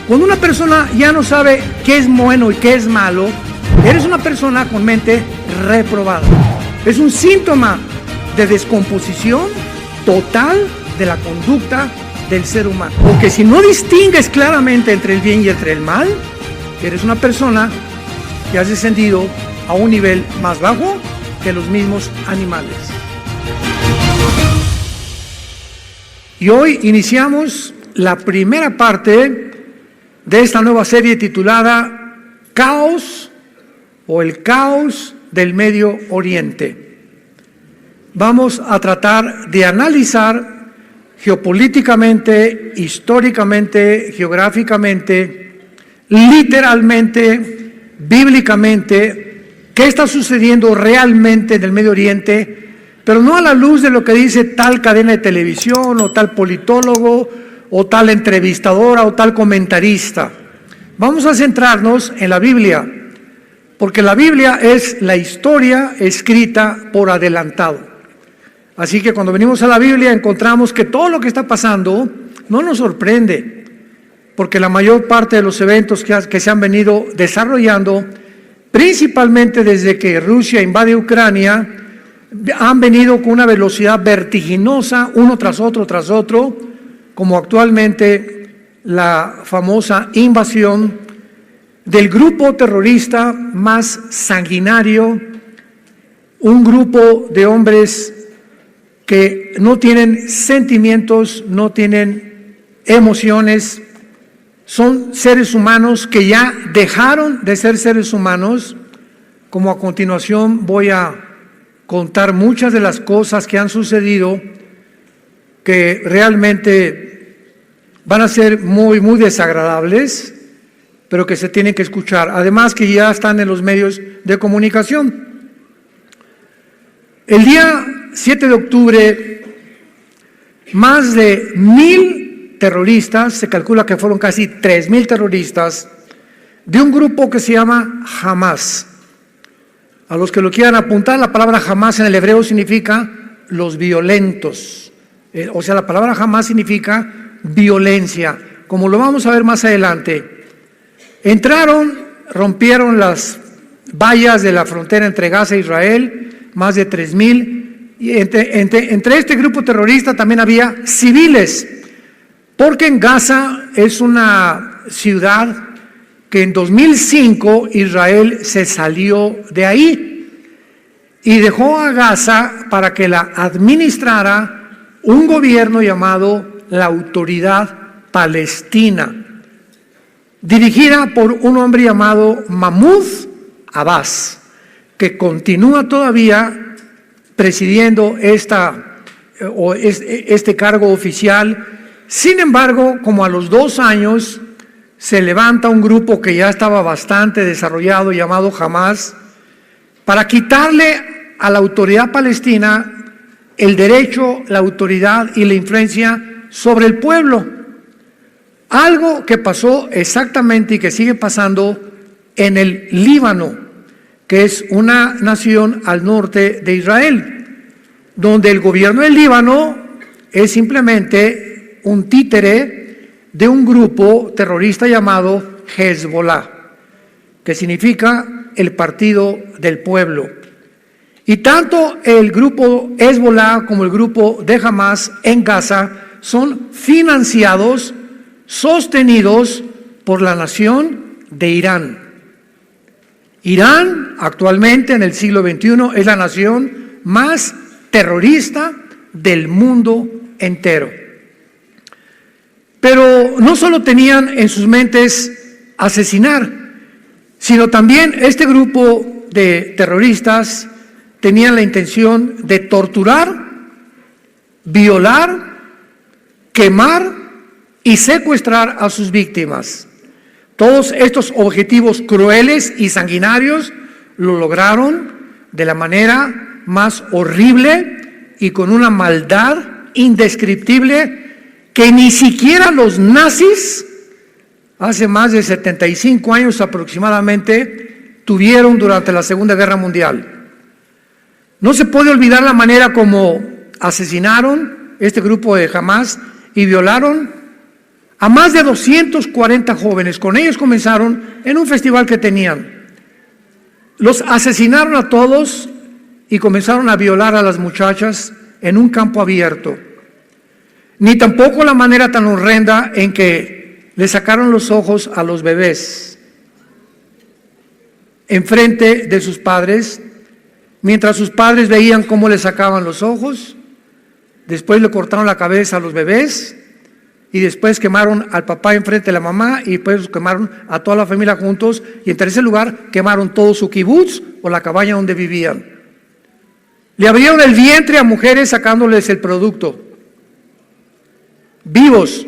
Cuando una persona ya no sabe qué es bueno y qué es malo, eres una persona con mente reprobada. Es un síntoma de descomposición total de la conducta del ser humano. Porque si no distingues claramente entre el bien y entre el mal, eres una persona que has descendido a un nivel más bajo que los mismos animales. Y hoy iniciamos la primera parte de esta nueva serie titulada Caos o el caos del Medio Oriente. Vamos a tratar de analizar geopolíticamente, históricamente, geográficamente, literalmente, bíblicamente, qué está sucediendo realmente en el Medio Oriente, pero no a la luz de lo que dice tal cadena de televisión o tal politólogo o tal entrevistadora o tal comentarista. Vamos a centrarnos en la Biblia, porque la Biblia es la historia escrita por adelantado. Así que cuando venimos a la Biblia encontramos que todo lo que está pasando no nos sorprende, porque la mayor parte de los eventos que se han venido desarrollando, principalmente desde que Rusia invade Ucrania, han venido con una velocidad vertiginosa, uno tras otro, como actualmente la famosa invasión del grupo terrorista más sanguinario, un grupo de hombres que no tienen sentimientos, no tienen emociones, son seres humanos que ya dejaron de ser seres humanos, como a continuación voy a contar muchas de las cosas que han sucedido que realmente van a ser muy desagradables, pero que se tienen que escuchar, además que ya están en los medios de comunicación. El día 7 de octubre, más de 1,000 terroristas, se calcula que fueron casi 3,000 terroristas, de un grupo que se llama Hamas. A los que lo quieran apuntar, la palabra Hamas en el hebreo significa los violentos. O sea, la palabra Hamas significa violencia, como lo vamos a ver más adelante. Entraron, rompieron las vallas de la frontera entre Gaza e Israel, más de 3,000, y entre este grupo terrorista también había civiles, porque en Gaza es una ciudad que en 2005 Israel se salió de ahí y dejó a Gaza para que la administrara un gobierno llamado la Autoridad Palestina, dirigida por un hombre llamado Mahmoud Abbas, que continúa todavía presidiendo este cargo oficial. Sin embargo, como a los 2 años, se levanta un grupo que ya estaba bastante desarrollado llamado Hamas para quitarle a la autoridad palestina el derecho, la autoridad y la influencia sobre el pueblo. Algo que pasó exactamente y que sigue pasando en el Líbano, que es una nación al norte de Israel, donde el gobierno del Líbano es simplemente un títere de un grupo terrorista llamado Hezbollah, que significa el partido del pueblo. Y tanto el grupo Hezbollah como el grupo de Hamas en Gaza son financiados, sostenidos por la nación de Irán. Irán actualmente en el siglo XXI es la nación más terrorista del mundo entero. Pero no solo tenían en sus mentes asesinar, sino también este grupo de terroristas tenían la intención de torturar, violar, quemar y secuestrar a sus víctimas. Todos estos objetivos crueles y sanguinarios lo lograron de la manera más horrible y con una maldad indescriptible que ni siquiera los nazis, hace más de 75 años aproximadamente, tuvieron durante la Segunda Guerra Mundial. No se puede olvidar la manera como asesinaron este grupo de Hamas y violaron a más de 240 jóvenes. Con ellos comenzaron en un festival que tenían. Los asesinaron a todos y comenzaron a violar a las muchachas en un campo abierto. Ni tampoco la manera tan horrenda en que le sacaron los ojos a los bebés enfrente de sus padres, mientras sus padres veían cómo le sacaban los ojos. Después le cortaron la cabeza a los bebés y después quemaron al papá enfrente de la mamá y después quemaron a toda la familia juntos, y en tercer lugar quemaron todo su kibutz o la cabaña donde vivían. Le abrieron el vientre a mujeres sacándoles el producto vivos.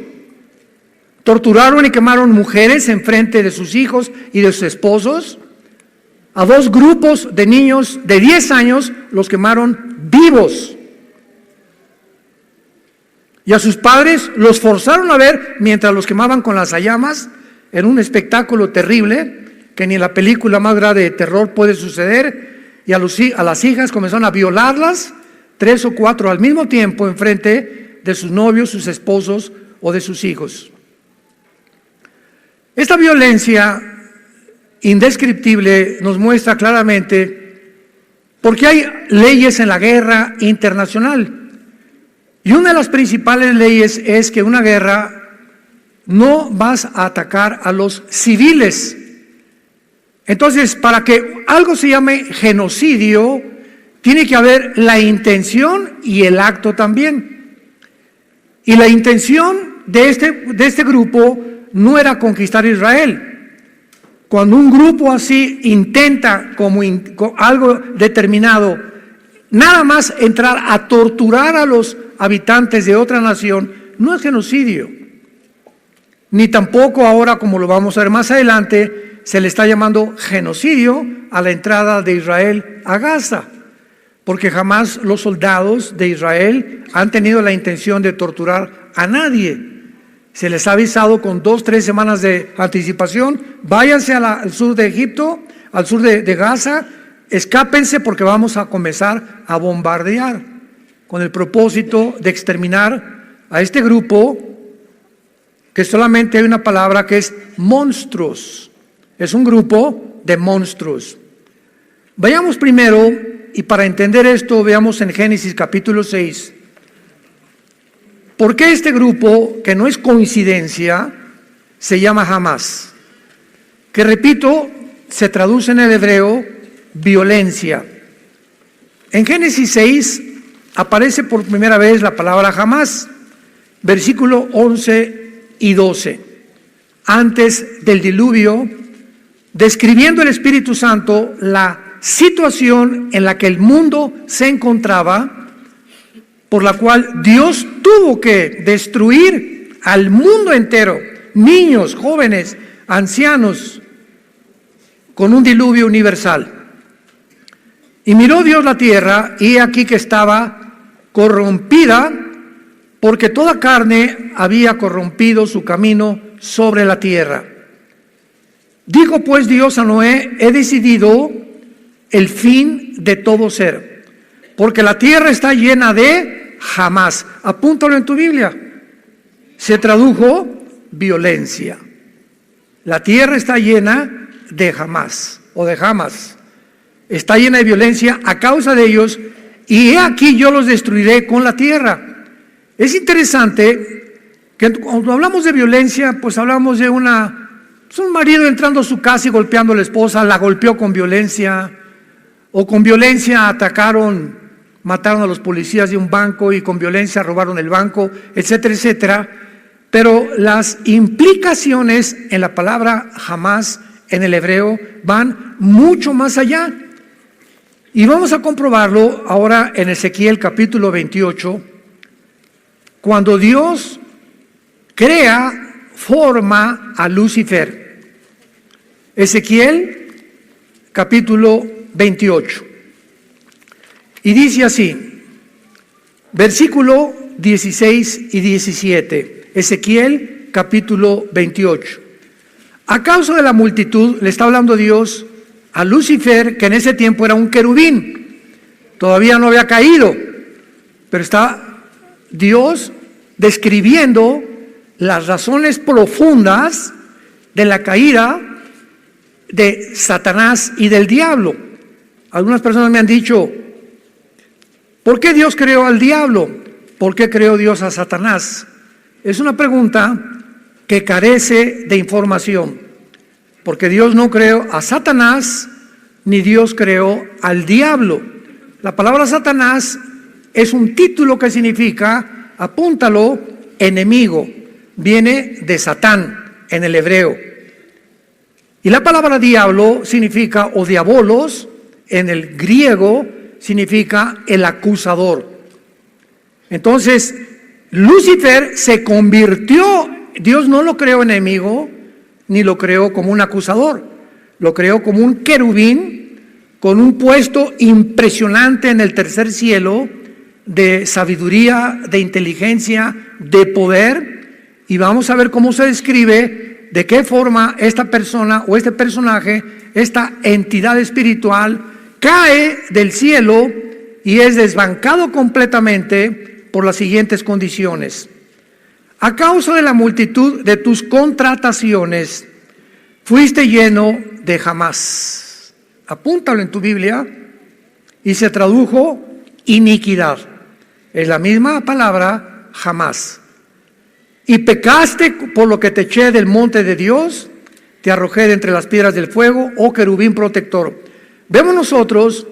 Torturaron y quemaron mujeres enfrente de sus hijos y de sus esposos. A 2 grupos de niños de 10 años los quemaron vivos. Y a sus padres los forzaron a ver mientras los quemaban con las llamas, en un espectáculo terrible que ni en la película más grande de terror puede suceder. Y a las hijas comenzaron a violarlas, 3 o 4 al mismo tiempo enfrente de sus novios, sus esposos o de sus hijos. Esta violencia indescriptible nos muestra claramente por qué hay leyes en la guerra internacional. Y una de las principales leyes es que una guerra no vas a atacar a los civiles. Entonces, para que algo se llame genocidio, tiene que haber la intención y el acto también. Y la intención de este grupo no era conquistar Israel. Cuando un grupo así intenta, como algo determinado, nada más entrar a torturar a los habitantes de otra nación, no es genocidio. Ni tampoco ahora, como lo vamos a ver más adelante, se le está llamando genocidio a la entrada de Israel a Gaza, porque jamás los soldados de Israel han tenido la intención de torturar a nadie. Se les ha avisado con 2 o 3 semanas de anticipación: váyanse al sur de Egipto, al sur de Gaza, escápense porque vamos a comenzar a bombardear, con el propósito de exterminar a este grupo, que solamente hay una palabra que es monstruos. Es un grupo de monstruos. Vayamos primero, y para entender esto, veamos en Génesis capítulo 6. ¿Por qué este grupo, que no es coincidencia, se llama Hamás? Que, repito, se traduce en el hebreo violencia. En Génesis 6 aparece por primera vez la palabra Hamás, versículo 11 y 12. Antes del diluvio, describiendo el Espíritu Santo la situación en la que el mundo se encontraba, por la cual Dios tuvo que destruir al mundo entero, niños, jóvenes, ancianos, con un diluvio universal. Y miró Dios la tierra, y he aquí que estaba corrompida, porque toda carne había corrompido su camino sobre la tierra. Dijo pues Dios a Noé: he decidido el fin de todo ser, porque la tierra está llena de Hamás. Apúntalo en tu Biblia. Se tradujo violencia. La tierra está llena de Hamás, o de Hamás. Está llena de violencia a causa de ellos, y he aquí yo los destruiré con la tierra. Es interesante que cuando hablamos de violencia, pues hablamos de un marido entrando a su casa y golpeando a la esposa, la golpeó con violencia, o con violencia mataron a los policías de un banco, y con violencia robaron el banco, etcétera, etcétera. Pero las implicaciones en la palabra Hamás en el hebreo van mucho más allá. Y vamos a comprobarlo ahora en Ezequiel capítulo 28, cuando Dios forma a Lucifer. Ezequiel capítulo 28. Y dice así, versículo 16 y 17, Ezequiel capítulo 28. A causa de la multitud, le está hablando Dios a Lucifer, que en ese tiempo era un querubín, todavía no había caído, pero está Dios describiendo las razones profundas de la caída de Satanás y del diablo. Algunas personas me han dicho, ¿por qué Dios creó al diablo? ¿Por qué creó Dios a Satanás? Es una pregunta que carece de información, porque Dios no creó a Satanás, ni Dios creó al diablo. La palabra Satanás es un título que significa, apúntalo, enemigo. Viene de Satán en el hebreo. Y la palabra diablo significa, o diabolos, en el griego significa el acusador. Entonces, Lucifer se convirtió, Dios no lo creó enemigo, ni lo creó como un acusador, lo creó como un querubín con un puesto impresionante en el tercer cielo de sabiduría, de inteligencia, de poder. Y vamos a ver cómo se describe, de qué forma esta persona o este personaje, esta entidad espiritual, cae del cielo y es desbancado completamente por las siguientes condiciones. A causa de la multitud de tus contrataciones, fuiste lleno de jamás. Apúntalo en tu Biblia, y se tradujo iniquidad. Es la misma palabra, jamás. Y pecaste por lo que te eché del monte de Dios, te arrojé de entre las piedras del fuego, oh querubín protector. Vemos nosotros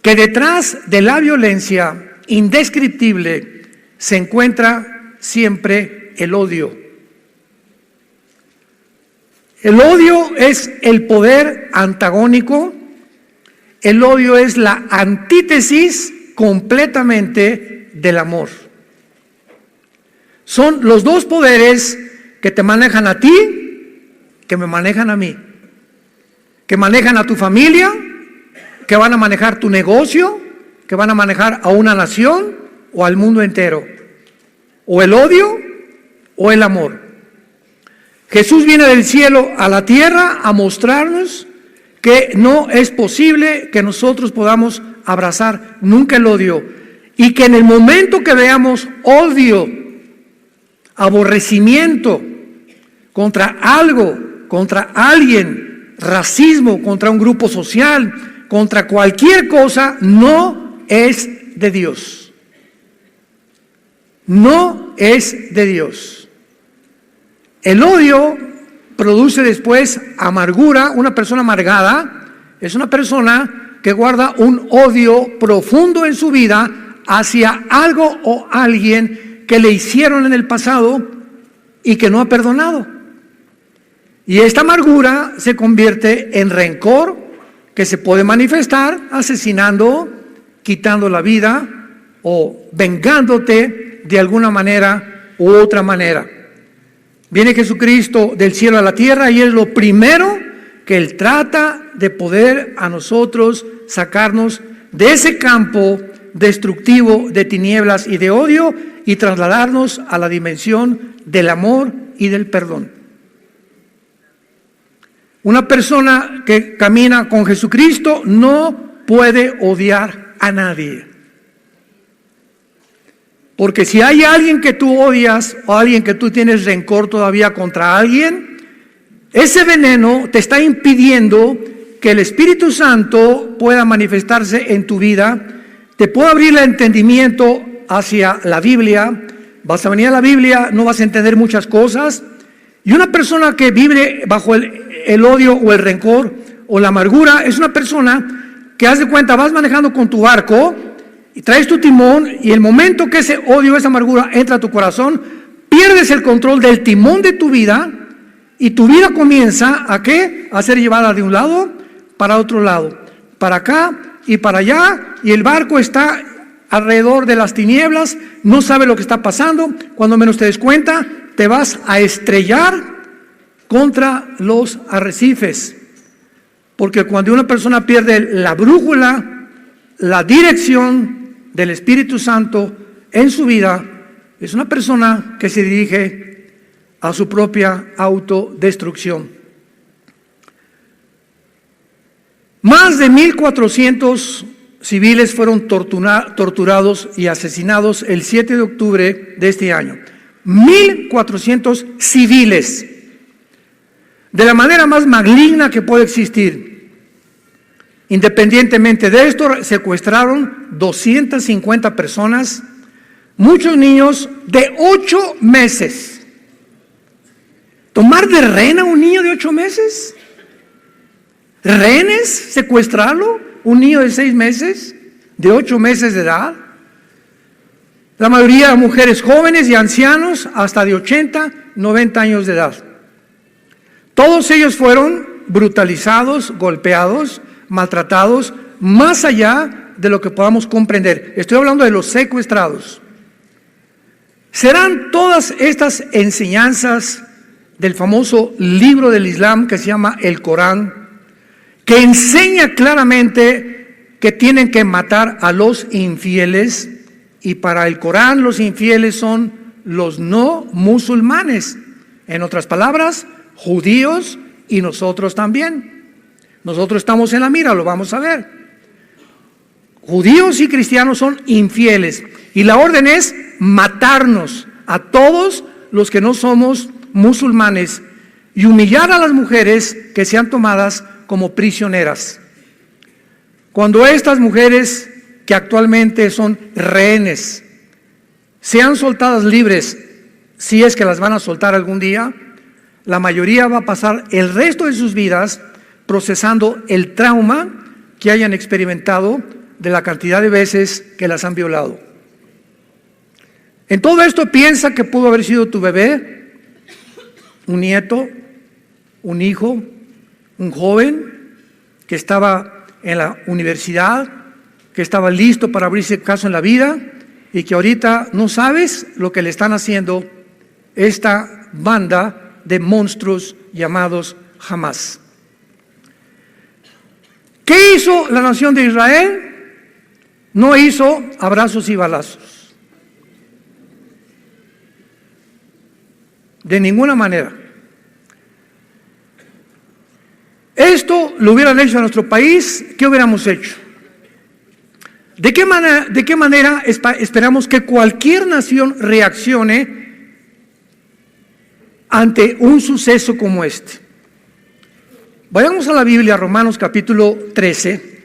que detrás de la violencia indescriptible se encuentra siempre el odio. El odio es el poder antagónico, el odio es la antítesis completamente del amor. Son los dos poderes que te manejan a ti, que me manejan a mí, que manejan a tu familia, que van a manejar tu negocio, que van a manejar a una nación o al mundo entero. O el odio o el amor. Jesús viene del cielo a la tierra a mostrarnos que no es posible que nosotros podamos abrazar nunca el odio, y que en el momento que veamos odio, aborrecimiento contra algo, contra alguien, racismo contra un grupo social, contra cualquier cosa, no es de Dios. No es de Dios. El odio produce después amargura. Una persona amargada es una persona que guarda un odio profundo en su vida hacia algo o alguien que le hicieron en el pasado y que no ha perdonado. Y esta amargura se convierte en rencor, que se puede manifestar asesinando, quitando la vida o vengándote de alguna manera u otra manera. Viene Jesucristo del cielo a la tierra y es lo primero que Él trata de poder a nosotros sacarnos de ese campo destructivo de tinieblas y de odio y trasladarnos a la dimensión del amor y del perdón. Una persona que camina con Jesucristo no puede odiar a nadie. Porque si hay alguien que tú odias o alguien que tú tienes rencor todavía contra alguien, ese veneno te está impidiendo que el Espíritu Santo pueda manifestarse en tu vida, te puede abrir el entendimiento hacia la Biblia. Vas a venir a la Biblia, no vas a entender muchas cosas. Y una persona que vive bajo el odio o el rencor o la amargura es una persona que, haz de cuenta, vas manejando con tu barco y traes tu timón, y el momento que ese odio, esa amargura entra a tu corazón, pierdes el control del timón de tu vida y tu vida comienza ¿a qué? A ser llevada de un lado para otro lado, para acá y para allá, y el barco está alrededor de las tinieblas, no sabe lo que está pasando. Cuando menos te des cuenta, te vas a estrellar contra los arrecifes, porque cuando una persona pierde la brújula, la dirección del Espíritu Santo en su vida, es una persona que se dirige a su propia autodestrucción. Más de 1,400 civiles fueron torturados y asesinados el 7 de octubre de este año. 1,400 civiles, de la manera más maligna que puede existir. Independientemente de esto, secuestraron 250 personas, muchos niños de 8 meses. ¿Tomar de rehén a un niño de 8 meses? ¿Rehenes? ¿Secuestrarlo? ¿Un niño de 6 meses? ¿De 8 meses de edad? La mayoría de mujeres jóvenes y ancianos hasta de 80, 90 años de edad. Todos ellos fueron brutalizados, golpeados, maltratados, más allá de lo que podamos comprender. Estoy hablando de los secuestrados. ¿Serán todas estas enseñanzas del famoso libro del Islam que se llama el Corán, que enseña claramente que tienen que matar a los infieles? Y para el Corán los infieles son los no musulmanes. En otras palabras, judíos y nosotros también. Nosotros estamos en la mira, lo vamos a ver. Judíos y cristianos son infieles. Y la orden es matarnos a todos los que no somos musulmanes y humillar a las mujeres que sean tomadas como prisioneras. Cuando estas mujeres que actualmente son rehenes sean soltadas libres, si es que las van a soltar algún día, la mayoría va a pasar el resto de sus vidas procesando el trauma que hayan experimentado de la cantidad de veces que las han violado. En todo esto piensa que pudo haber sido tu bebé, un nieto, un hijo, un joven que estaba en la universidad, que estaba listo para abrirse caso en la vida y que ahorita no sabes lo que le están haciendo esta banda de monstruos llamados Hamas. ¿Qué hizo la nación de Israel? No hizo abrazos y balazos. De ninguna manera. Esto lo hubieran hecho en nuestro país, ¿qué hubiéramos hecho? ¿De qué manera esperamos que cualquier nación reaccione ante un suceso como este? Vayamos a la Biblia, Romanos capítulo 13,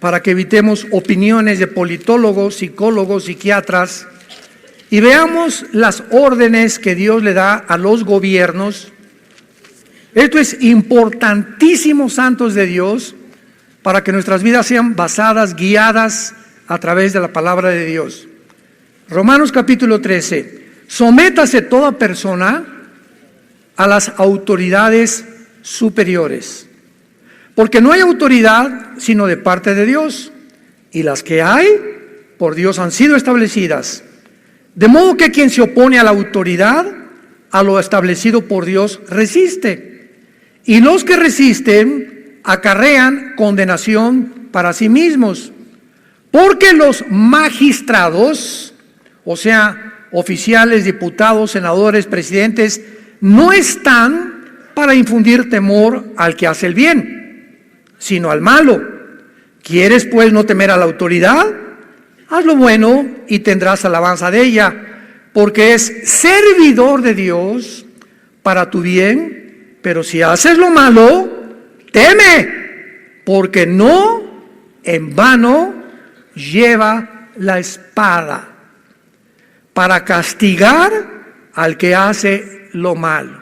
para que evitemos opiniones de politólogos, psicólogos, psiquiatras, y veamos las órdenes que Dios le da a los gobiernos. Esto es importantísimo, santos de Dios, para que nuestras vidas sean basadas, guiadas a través de la palabra de Dios. Romanos capítulo 13. Sométase toda persona a las autoridades superiores, porque no hay autoridad sino de parte de Dios, y las que hay por Dios han sido establecidas. De modo que quien se opone a la autoridad, a lo establecido por Dios, resiste, y los que resisten acarrean condenación para sí mismos, porque los magistrados, o sea, oficiales, diputados, senadores, presidentes, no están para infundir temor al que hace el bien, sino al malo. ¿Quieres pues no temer a la autoridad? Haz lo bueno y tendrás alabanza de ella, porque es servidor de Dios para tu bien. Pero si haces lo malo, teme, porque no en vano lleva la espada para castigar al que hace lo malo.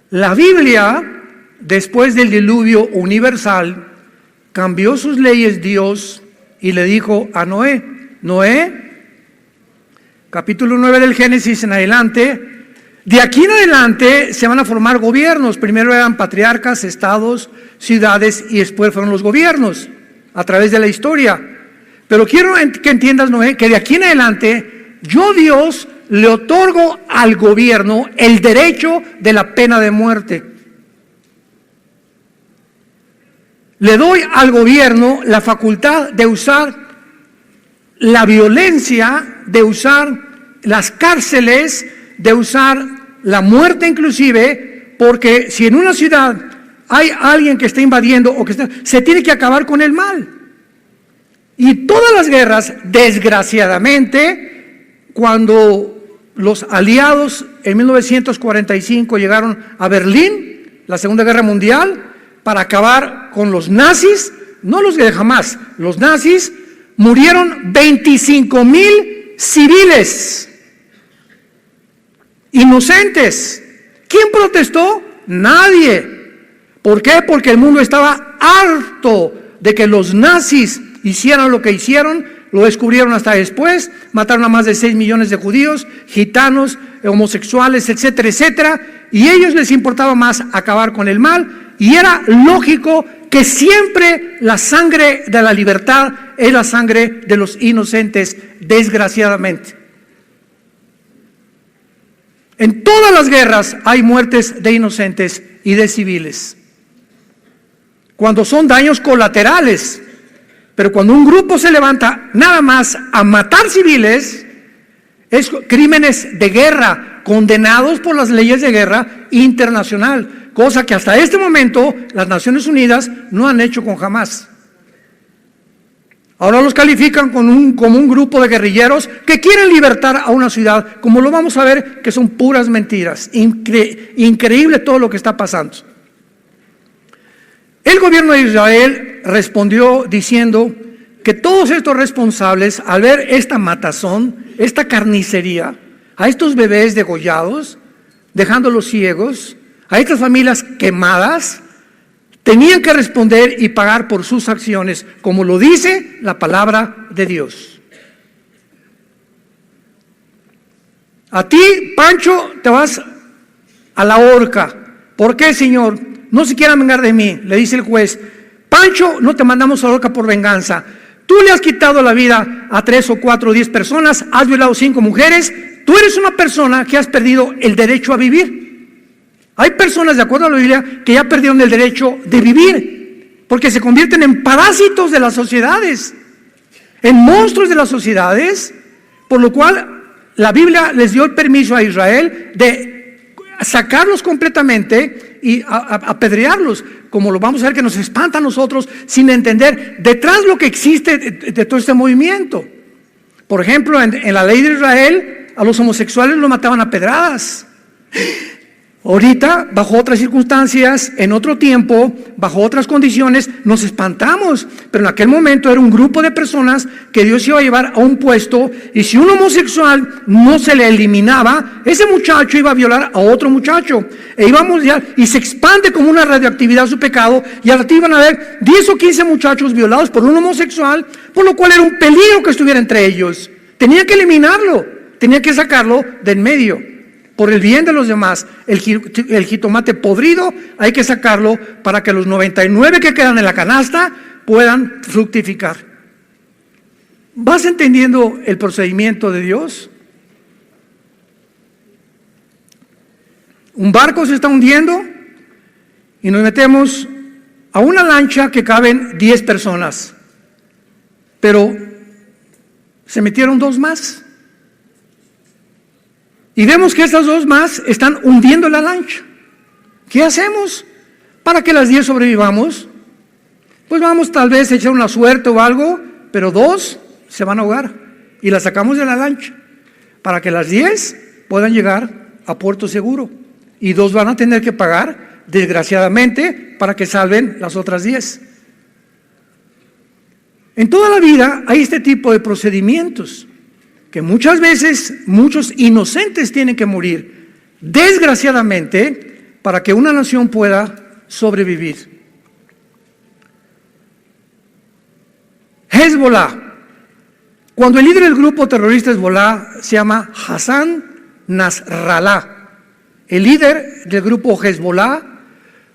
La Biblia, después del diluvio universal, cambió sus leyes Dios y le dijo a Noé, capítulo 9 del Génesis en adelante, de aquí en adelante se van a formar gobiernos. Primero eran patriarcas, estados, ciudades, y después fueron los gobiernos a través de la historia. Pero quiero que entiendas, Noé, que de aquí en adelante yo, Dios, le otorgo al gobierno el derecho de la pena de muerte. Le doy al gobierno la facultad de usar la violencia, de usar las cárceles, de usar la muerte inclusive, porque si en una ciudad hay alguien que está invadiendo o que se tiene que acabar con el mal. Y todas las guerras, desgraciadamente, cuando los aliados en 1945 llegaron a Berlín, la Segunda Guerra Mundial, para acabar con los nazis, no los de Hamas, los nazis, murieron 25,000 civiles inocentes. ¿Quién protestó? Nadie. ¿Por qué? Porque el mundo estaba harto de que los nazis hicieran lo que hicieron. Lo descubrieron hasta después, mataron a más de 6 millones de judíos, gitanos, homosexuales, etcétera, etcétera, y a ellos les importaba más acabar con el mal, y era lógico que siempre la sangre de la libertad es la sangre de los inocentes, desgraciadamente. En todas las guerras hay muertes de inocentes y de civiles. Cuando son daños colaterales, pero cuando un grupo se levanta nada más a matar civiles, es crímenes de guerra, condenados por las leyes de guerra internacional, cosa que hasta este momento las Naciones Unidas no han hecho con Hamas. Ahora los califican como un grupo de guerrilleros que quieren libertar a una ciudad, como lo vamos a ver, que son puras mentiras. Increíble todo lo que está pasando. El gobierno de Israel respondió diciendo que todos estos responsables, al ver esta matazón, esta carnicería, a estos bebés degollados, dejándolos ciegos, a estas familias quemadas, tenían que responder y pagar por sus acciones, como lo dice la palabra de Dios. A ti, Pancho, te vas a la horca. ¿Por qué, Señor? No se quieran vengar de mí, le dice el juez. Pancho, no te mandamos a la horca por venganza. Tú le has quitado la vida a 3 o 4 o 10 personas, has violado 5 mujeres. Tú eres una persona que has perdido el derecho a vivir. Hay personas, de acuerdo a la Biblia, que ya perdieron el derecho de vivir, porque se convierten en parásitos de las sociedades, en monstruos de las sociedades, por lo cual la Biblia les dio el permiso a Israel de sacarlos completamente y apedrearlos, como lo vamos a ver que nos espanta a nosotros sin entender detrás lo que existe de todo este movimiento. Por ejemplo, en la ley de Israel a los homosexuales los mataban a pedradas. Ahorita, bajo otras circunstancias, en otro tiempo, bajo otras condiciones, nos espantamos, pero en aquel momento era un grupo de personas que Dios iba a llevar a un puesto, y si un homosexual no se le eliminaba, ese muchacho iba a violar a otro muchacho, y se expande como una radioactividad su pecado, y al rato iban a haber 10 o 15 muchachos violados por un homosexual, por lo cual era un peligro que estuviera entre ellos. Tenía que eliminarlo, tenía que sacarlo del medio. Por el bien de los demás, el jitomate podrido hay que sacarlo para que los 99 que quedan en la canasta puedan fructificar. ¿Vas entendiendo el procedimiento de Dios? Un barco se está hundiendo y nos metemos a una lancha que caben 10 personas, pero se metieron 2 más. Y vemos que estas 2 más están hundiendo la lancha. ¿Qué hacemos para que las 10 sobrevivamos? Pues vamos tal vez a echar una suerte o algo, pero 2 se van a ahogar y las sacamos de la lancha para que las 10 puedan llegar a puerto seguro. Y 2 van a tener que pagar, desgraciadamente, para que salven las otras 10. En toda la vida hay este tipo de procedimientos, que muchas veces muchos inocentes tienen que morir, desgraciadamente, para que una nación pueda sobrevivir. Hezbollah. Cuando el líder del grupo terrorista Hezbollah se llama Hassan Nasrallah, el líder del grupo Hezbollah,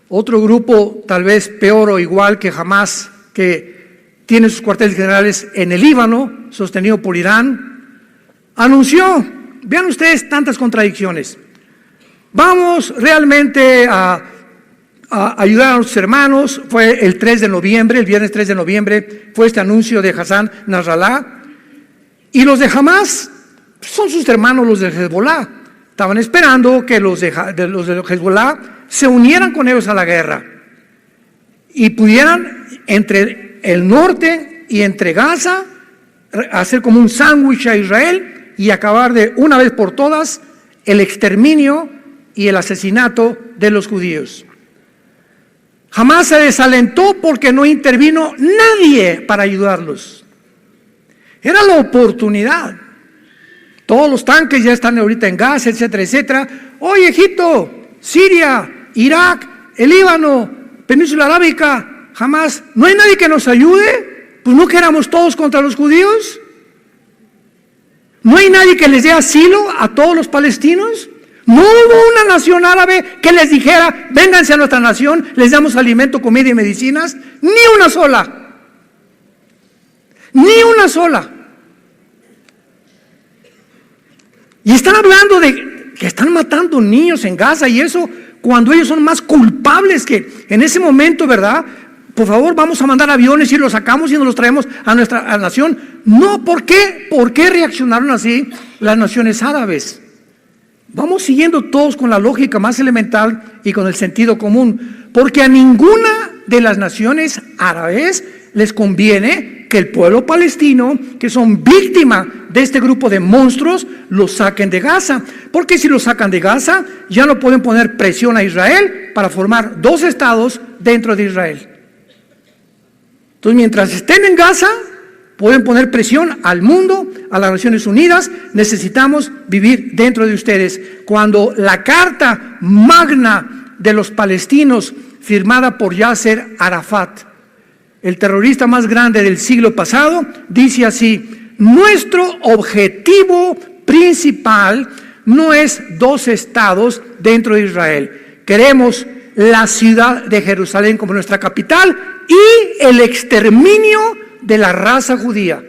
otro grupo tal vez peor o igual que Hamas, que tiene sus cuarteles generales en el Líbano, sostenido por Irán, anunció, vean ustedes tantas contradicciones, vamos realmente a ayudar a nuestros hermanos. Fue el 3 de noviembre, el viernes 3 de noviembre, fue este anuncio de Hassan Nasrallah, y los de Hamas son sus hermanos, los de Hezbollah. Estaban esperando que los de Hezbollah se unieran con ellos a la guerra y pudieran entre el norte y entre Gaza hacer como un sándwich a Israel y acabar de una vez por todas el exterminio y el asesinato de los judíos. Jamás se desalentó porque no intervino nadie para ayudarlos. Era la oportunidad. Todos los tanques ya están ahorita en Gaza, etcétera, etcétera. Hoy Egipto, Siria, Irak, el Líbano, Península Arábica, jamás. ¿No hay nadie que nos ayude? Pues no que éramos todos contra los judíos. ¿No hay nadie que les dé asilo a todos los palestinos? No hubo una nación árabe que les dijera, vénganse a nuestra nación, les damos alimento, comida y medicinas. Ni una sola. Ni una sola. Y están hablando de que están matando niños en Gaza y eso cuando ellos son más culpables que en ese momento, ¿verdad? Por favor, vamos a mandar aviones y los sacamos y nos los traemos a nuestra nación. No, ¿por qué? ¿Por qué reaccionaron así las naciones árabes? Vamos siguiendo todos con la lógica más elemental y con el sentido común, porque a ninguna de las naciones árabes les conviene que el pueblo palestino, que son víctimas de este grupo de monstruos, los saquen de Gaza, porque si los sacan de Gaza, ya no pueden poner presión a Israel para formar dos estados dentro de Israel. Entonces, mientras estén en Gaza, pueden poner presión al mundo, a las Naciones Unidas. Necesitamos vivir dentro de ustedes. Cuando la carta magna de los palestinos, firmada por Yasser Arafat, el terrorista más grande del siglo pasado, dice así: nuestro objetivo principal no es dos estados dentro de Israel. Queremos la ciudad de Jerusalén como nuestra capital y el exterminio de la raza judía.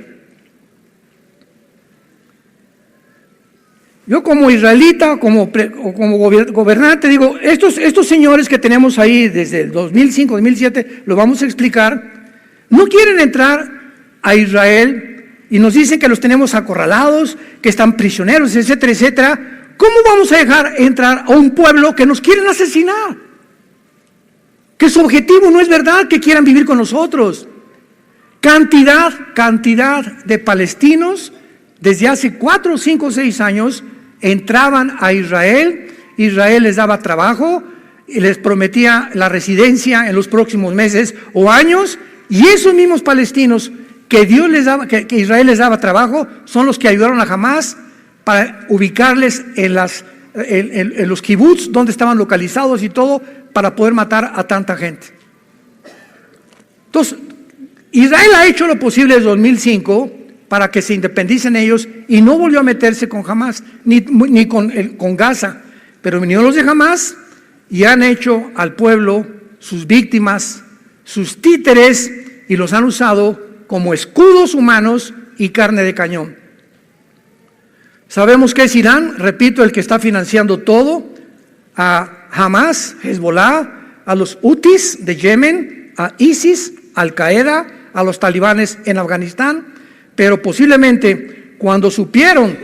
Yo como israelita, como gobernante, digo, estos señores que tenemos ahí desde el 2005, 2007, lo vamos a explicar, no quieren entrar a Israel y nos dicen que los tenemos acorralados, que están prisioneros, etcétera, etcétera. ¿Cómo vamos a dejar entrar a un pueblo que nos quieren asesinar? Que su objetivo no es verdad que quieran vivir con nosotros. Cantidad de palestinos desde hace 4, 5, 6 años entraban a Israel. Israel les daba trabajo y les prometía la residencia en los próximos meses o años, y esos mismos palestinos que Israel les daba trabajo son los que ayudaron a Hamás para ubicarles en los kibbutz donde estaban localizados y todo, para poder matar a tanta gente. Entonces, Israel ha hecho lo posible desde 2005 para que se independicen ellos y no volvió a meterse con Hamás ni con Gaza, pero vinieron los de Hamás y han hecho al pueblo sus víctimas, sus títeres, y los han usado como escudos humanos y carne de cañón. Sabemos que es Irán, repito, el que está financiando todo, a Hamás, Hezbollah, a los Hutis de Yemen, a ISIS, Al Qaeda, a los talibanes en Afganistán, pero posiblemente cuando supieron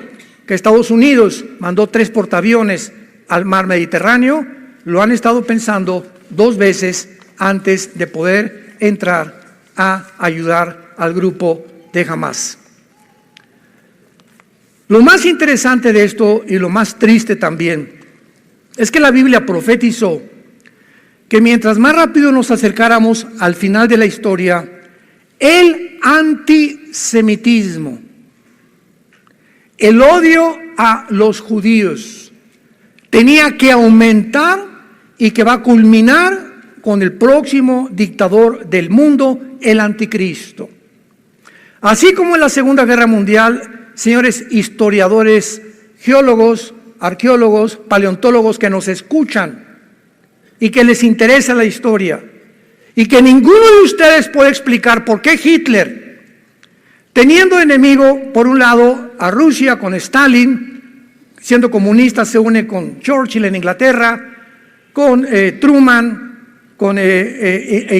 que Estados Unidos mandó 3 portaaviones al mar Mediterráneo, lo han estado pensando 2 veces antes de poder entrar a ayudar al grupo de Hamás. Lo más interesante de esto y lo más triste también es que la Biblia profetizó que mientras más rápido nos acercáramos al final de la historia, el antisemitismo, el odio a los judíos, tenía que aumentar y que va a culminar con el próximo dictador del mundo, el anticristo. Así como en la Segunda Guerra Mundial, señores historiadores, geólogos, arqueólogos, paleontólogos que nos escuchan y que les interesa la historia, y que ninguno de ustedes puede explicar por qué Hitler, teniendo enemigo por un lado a Rusia con Stalin, siendo comunista se une con Churchill en Inglaterra, con Truman, con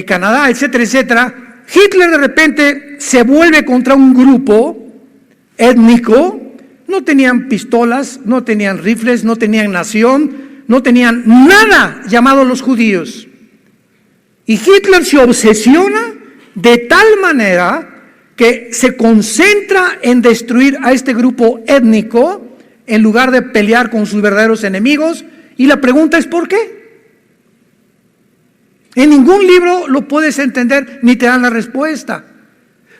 Canadá, etcétera, etcétera. Hitler de repente se vuelve contra un grupo étnico. No tenían pistolas, no tenían rifles, no tenían nación, no tenían nada llamado los judíos. Y Hitler se obsesiona de tal manera que se concentra en destruir a este grupo étnico en lugar de pelear con sus verdaderos enemigos. Y la pregunta es ¿por qué? En ningún libro lo puedes entender ni te dan la respuesta.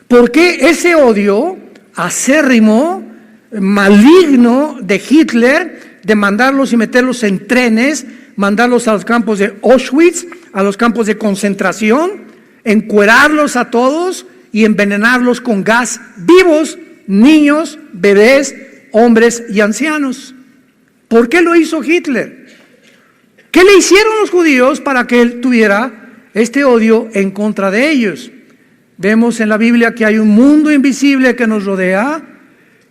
¿Por qué ese odio acérrimo, maligno de Hitler, de mandarlos y meterlos en trenes, mandarlos a los campos de Auschwitz, a los campos de concentración, encuerarlos a todos y envenenarlos con gas vivos, niños, bebés, hombres y ancianos? ¿Por qué lo hizo Hitler? ¿Qué le hicieron los judíos para que él tuviera este odio en contra de ellos? Vemos en la Biblia que hay un mundo invisible que nos rodea,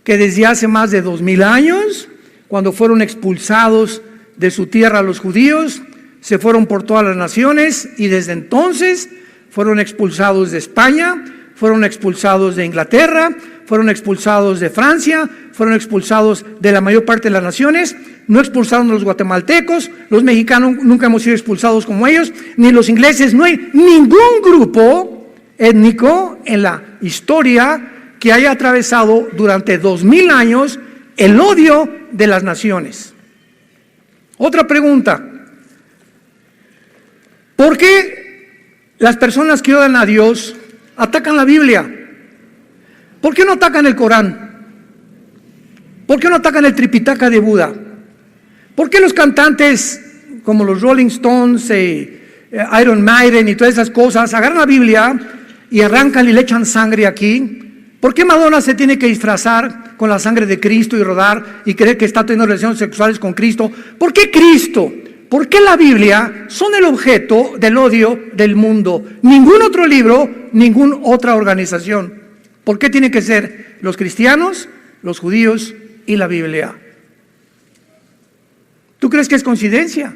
que desde hace más de 2000 años, cuando fueron expulsados de su tierra los judíos, se fueron por todas las naciones y desde entonces fueron expulsados de España, fueron expulsados de Inglaterra, fueron expulsados de Francia, fueron expulsados de la mayor parte de las naciones. No expulsaron a los guatemaltecos, los mexicanos nunca hemos sido expulsados como ellos, ni los ingleses. No hay ningún grupo étnico en la historia que haya atravesado durante 2000 años el odio de las naciones. Otra pregunta: ¿por qué las personas que odian a Dios atacan la Biblia? ¿Por qué no atacan el Corán? ¿Por qué no atacan el Tripitaka de Buda? ¿Por qué los cantantes como los Rolling Stones, Iron Maiden y todas esas cosas agarran la Biblia y arrancan y le echan sangre aquí? ¿Por qué Madonna se tiene que disfrazar con la sangre de Cristo y rodar y creer que está teniendo relaciones sexuales con Cristo? ¿Por qué Cristo? ¿Por qué la Biblia son el objeto del odio del mundo? Ningún otro libro, ninguna otra organización. ¿Por qué tiene que ser los cristianos, los judíos y la Biblia? ¿Tú crees que es coincidencia?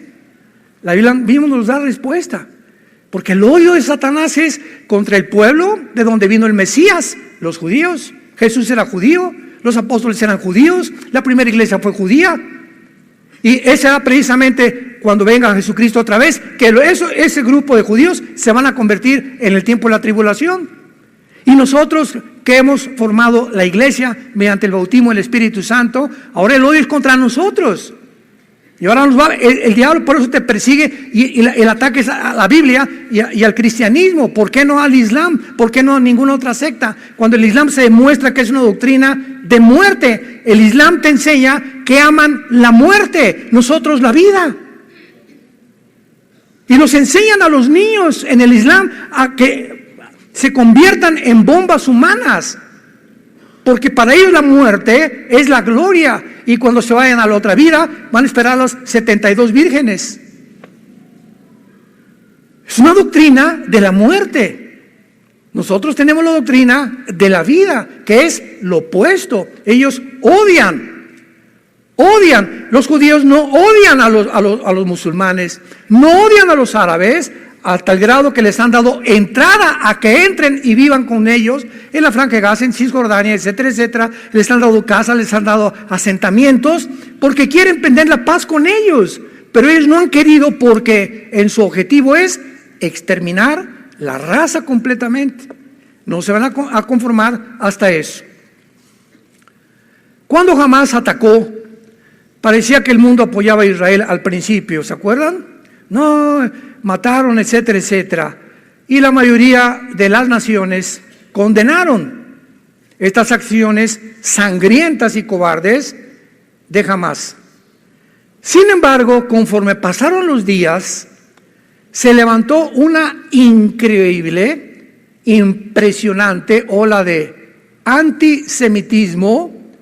La Biblia mismo nos da respuesta. Porque el odio de Satanás es contra el pueblo de donde vino el Mesías, los judíos. Jesús era judío, los apóstoles eran judíos, la primera iglesia fue judía. Y ese será precisamente cuando venga Jesucristo otra vez, que ese grupo de judíos se van a convertir en el tiempo de la tribulación. Y nosotros que hemos formado la iglesia mediante el bautismo del Espíritu Santo, ahora el odio es contra nosotros. Y ahora el diablo por eso te persigue y el ataque es a la Biblia y al cristianismo. ¿Por qué no al Islam? ¿Por qué no a ninguna otra secta? Cuando el Islam se demuestra que es una doctrina de muerte. El Islam te enseña que aman la muerte, nosotros la vida. Y nos enseñan a los niños en el Islam a que se conviertan en bombas humanas. Porque para ellos la muerte es la gloria. Y cuando se vayan a la otra vida, van a esperar a las 72 vírgenes. Es una doctrina de la muerte. Nosotros tenemos la doctrina de la vida, que es lo opuesto. Ellos odian. Los judíos no odian a los musulmanes, no odian a los árabes, hasta el grado que les han dado entrada a que entren y vivan con ellos en la Franja de Gaza, en Cisjordania, etcétera, etcétera. Les han dado casas, les han dado asentamientos, porque quieren prender la paz con ellos. Pero ellos no han querido porque en su objetivo es exterminar la raza completamente. No se van a conformar hasta eso. Cuando Hamás atacó, parecía que el mundo apoyaba a Israel al principio, ¿se acuerdan? No, mataron, etcétera, etcétera. Y la mayoría de las naciones condenaron estas acciones sangrientas y cobardes de Hamás. Sin embargo, conforme pasaron los días, se levantó una increíble, impresionante ola de antisemitismo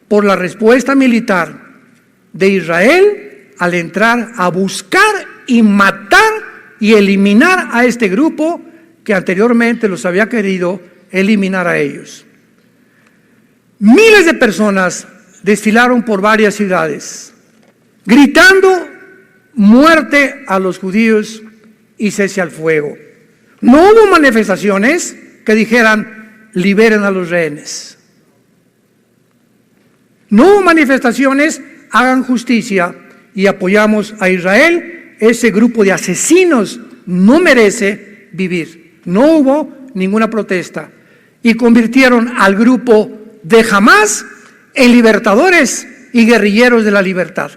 por la respuesta militar de Israel al entrar a buscar y matar y eliminar a este grupo que anteriormente los había querido eliminar a ellos. Miles de personas desfilaron por varias ciudades, gritando muerte a los judíos y cese al fuego. No hubo manifestaciones que dijeran liberen a los rehenes. No hubo manifestaciones, hagan justicia y apoyamos a Israel. Ese grupo de asesinos no merece vivir. No hubo ninguna protesta. y convirtieron al grupo de Hamás en libertadores y guerrilleros de la libertad.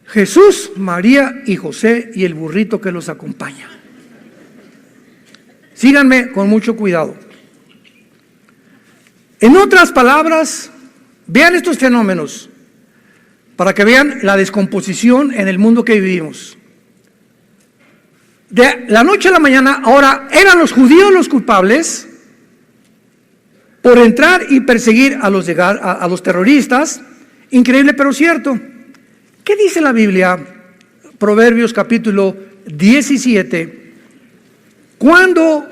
Jesús, María y José y el burrito que los acompaña. Síganme con mucho cuidado. En otras palabras, vean estos fenómenos para que vean la descomposición en el mundo que vivimos. De la noche a la mañana, ahora eran los judíos los culpables por entrar y perseguir a los terroristas. Increíble pero cierto. ¿Qué dice la Biblia? Proverbios capítulo 17. Cuando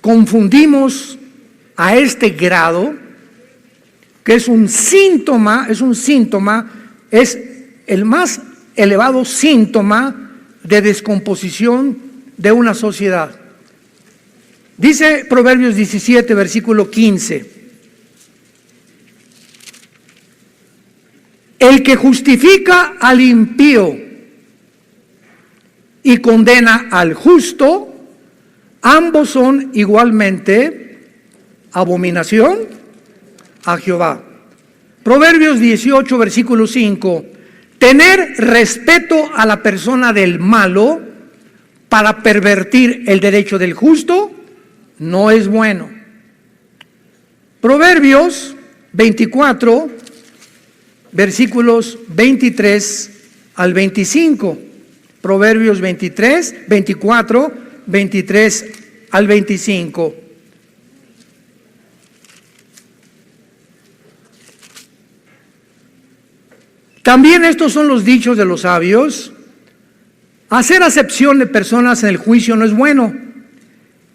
confundimos a este grado, que es un síntoma, es el más elevado síntoma de descomposición de una sociedad. Dice Proverbios 17, versículo 15. El que justifica al impío y condena al justo, ambos son igualmente abominación a Jehová. Proverbios 18, versículo 5. Tener respeto a la persona del malo para pervertir el derecho del justo no es bueno. Proverbios 24, versículos 23 al 25. Proverbios 24, 23 al 25. También estos son los dichos de los sabios. Hacer acepción de personas en el juicio no es bueno.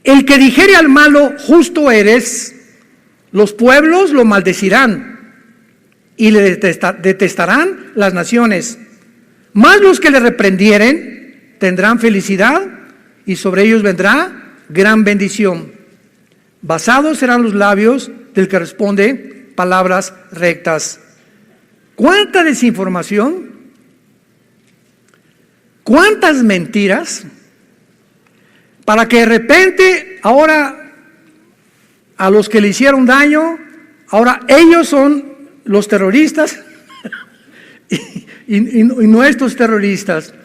El que dijere al malo, justo eres, los pueblos lo maldecirán y le detestarán las naciones. Mas los que le reprendieren tendrán felicidad y sobre ellos vendrá gran bendición. Basados serán los labios del que responde palabras rectas. ¿Cuánta desinformación? ¿Cuántas mentiras? Para que de repente ahora a los que le hicieron daño, ahora ellos son los terroristas y no estos terroristas.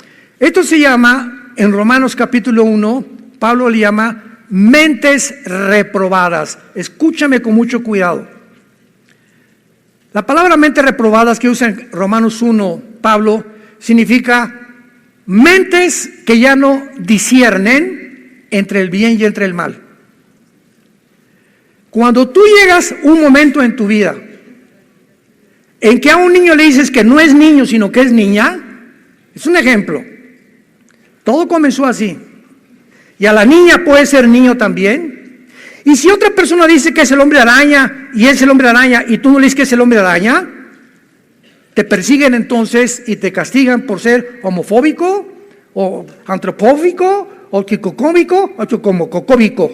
Esto se llama, en Romanos capítulo 1, Pablo le llama mentes reprobadas. Escúchame con mucho cuidado. La palabra mentes reprobadas que usa en Romanos 1, Pablo, significa mentes que ya no disciernen entre el bien y entre el mal. Cuando tú llegas un momento en tu vida en que a un niño le dices que no es niño sino que es niña, es un ejemplo. Todo comenzó así. Y a la niña puede ser niño también. Y si otra persona dice que es el hombre araña y es el hombre araña y tú no le dices que es el hombre araña, te persiguen entonces y te castigan por ser homofóbico o antropóbico o quicocómico o chocomococómico.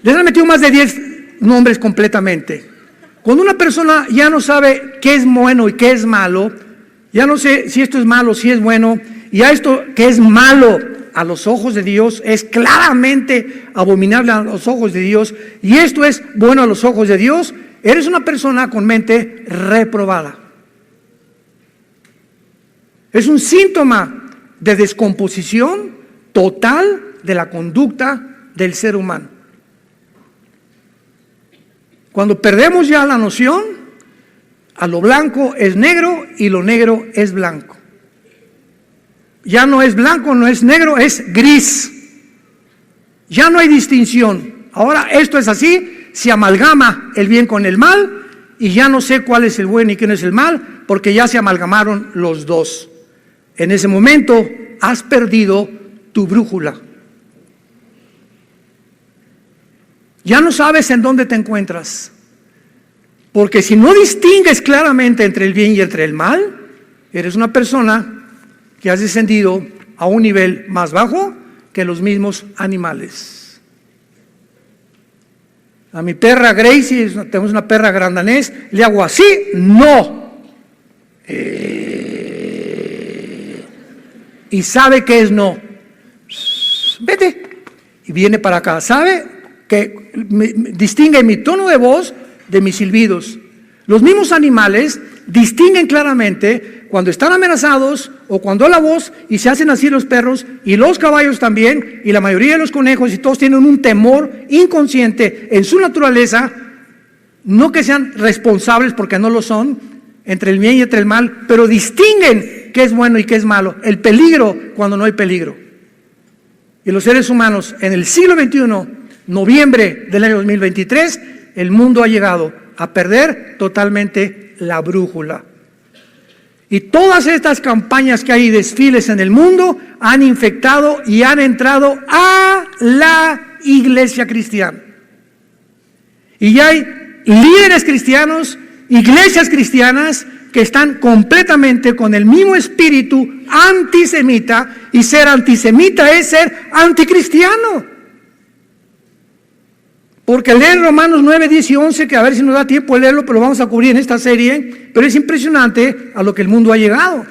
Les han metido más de 10 nombres completamente. Cuando una persona ya no sabe qué es bueno y qué es malo, ya no sé si esto es malo, si es bueno, y a esto que es malo a los ojos de Dios es claramente abominable a los ojos de Dios, y esto es bueno a los ojos de Dios, eres una persona con mente reprobada. Es un síntoma de descomposición total de la conducta del ser humano. Cuando perdemos ya la noción, a lo blanco es negro y lo negro es blanco. Ya no es blanco, no es negro, es gris. Ya no hay distinción. Ahora esto es así, se amalgama el bien con el mal y ya no sé cuál es el bueno y quién es el mal, porque ya se amalgamaron los dos. En ese momento has perdido tu brújula. Ya no sabes en dónde te encuentras. Porque si no distingues claramente entre el bien y entre el mal, eres una persona que has descendido a un nivel más bajo que los mismos animales. A mi perra Gracie, tenemos una perra grandanés, le hago así, no. Y sabe que es no. Vete. viene para acá. ¿Sabe? Que distingue mi tono de voz de mis silbidos. Los mismos animales distinguen claramente cuando están amenazados o cuando da la voz, y se hacen así los perros y los caballos también, y la mayoría de los conejos, y todos tienen un temor inconsciente en su naturaleza, no que sean responsables porque no lo son, entre el bien y entre el mal, pero distinguen qué es bueno y qué es malo, el peligro cuando no hay peligro. Y los seres humanos en el siglo XXI, noviembre del año 2023, el mundo ha llegado a perder totalmente la brújula. Y todas estas campañas que hay, desfiles en el mundo, han infectado y han entrado a la iglesia cristiana. Y ya hay líderes cristianos, iglesias cristianas, que están completamente con el mismo espíritu antisemita, y ser antisemita es ser anticristiano. Porque leen Romanos 9, 10 y 11, que a ver si nos da tiempo de leerlo, pero lo vamos a cubrir en esta serie, pero es impresionante a lo que el mundo ha llegado.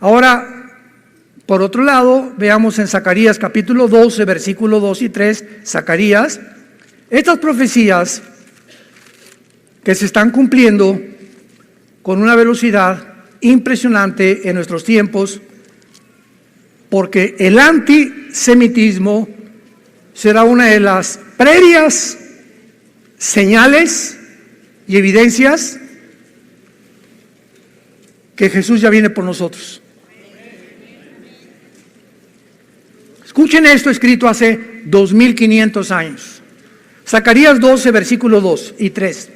Ahora, por otro lado, veamos en Zacarías capítulo 12, versículo 2 y 3, Zacarías, estas profecías que se están cumpliendo con una velocidad impresionante en nuestros tiempos, porque el antisemitismo será una de las previas señales y evidencias que Jesús ya viene por nosotros. Escuchen esto, escrito hace 2500 años. Zacarías 12, versículo 2 y 3.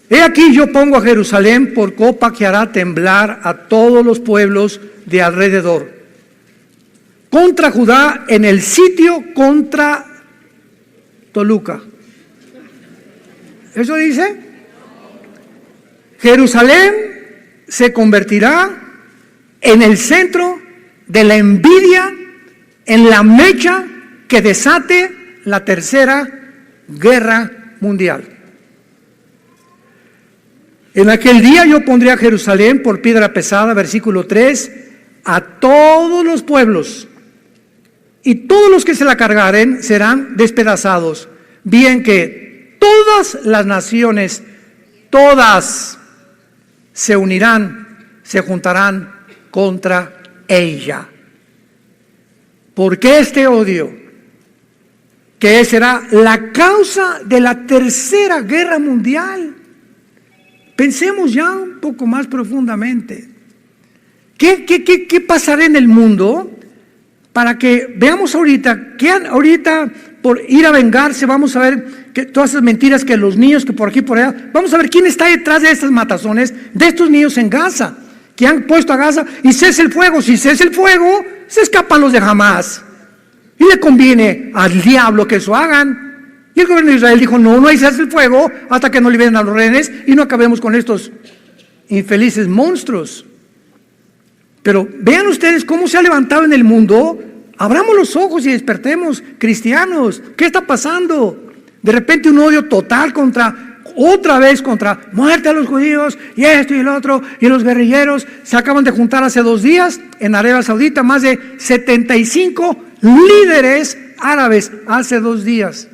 He aquí yo pongo a Jerusalén por copa que hará temblar a todos los pueblos de alrededor, contra Judá en el sitio contra Toluca. ¿Eso dice? Jerusalén se convertirá en el centro de la envidia, en la mecha que desate la tercera guerra mundial. En aquel día yo pondré a Jerusalén por piedra pesada, versículo 3, a todos los pueblos, y todos los que se la cargaren serán despedazados, bien que todas las naciones, todas se unirán, se juntarán contra ella. ¿Por qué este odio? Que será la causa de la tercera guerra mundial. Pensemos ya un poco más profundamente. ¿Qué pasará en el mundo para que veamos ahorita, que ahorita por ir a vengarse, vamos a ver que todas esas mentiras que los niños, que por aquí por allá, vamos a ver quién está detrás de estas matazones, de estos niños en Gaza, que han puesto a Gaza, y cese el fuego. Si cese el fuego, se escapan los de Hamás, y le conviene al diablo que eso hagan. Y el gobierno de Israel dijo, no hay cese el fuego hasta que no liberen a los rehenes y no acabemos con estos infelices monstruos. Pero vean ustedes cómo se ha levantado en el mundo. Abramos los ojos y despertemos, cristianos. ¿Qué está pasando? De repente un odio total otra vez contra muerte a los judíos, y esto y el otro, y los guerrilleros. Se acaban de juntar hace 2 días en Arabia Saudita más de 75 líderes árabes hace 2 días.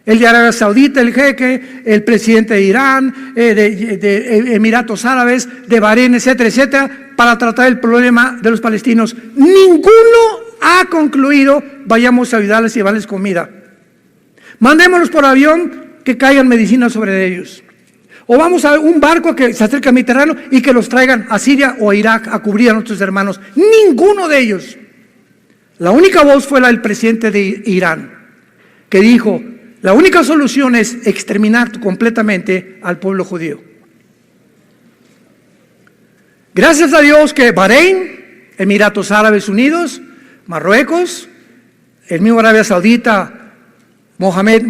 El de Arabia Saudita, el jeque, el presidente de Irán, de Emiratos Árabes, de Bahrein, etcétera, etcétera, para tratar el problema de los palestinos. Ninguno ha concluido, vayamos a ayudarles y llevarles comida. Mandémoslos por avión, que caigan medicinas sobre ellos. O vamos a un barco que se acerque al Mediterráneo y que los traigan a Siria o a Irak a cubrir a nuestros hermanos. Ninguno de ellos. La única voz fue la del presidente de Irán, que dijo, la única solución es exterminar completamente al pueblo judío. Gracias a Dios que Bahrein, Emiratos Árabes Unidos, Marruecos, el mismo Arabia Saudita, Mohamed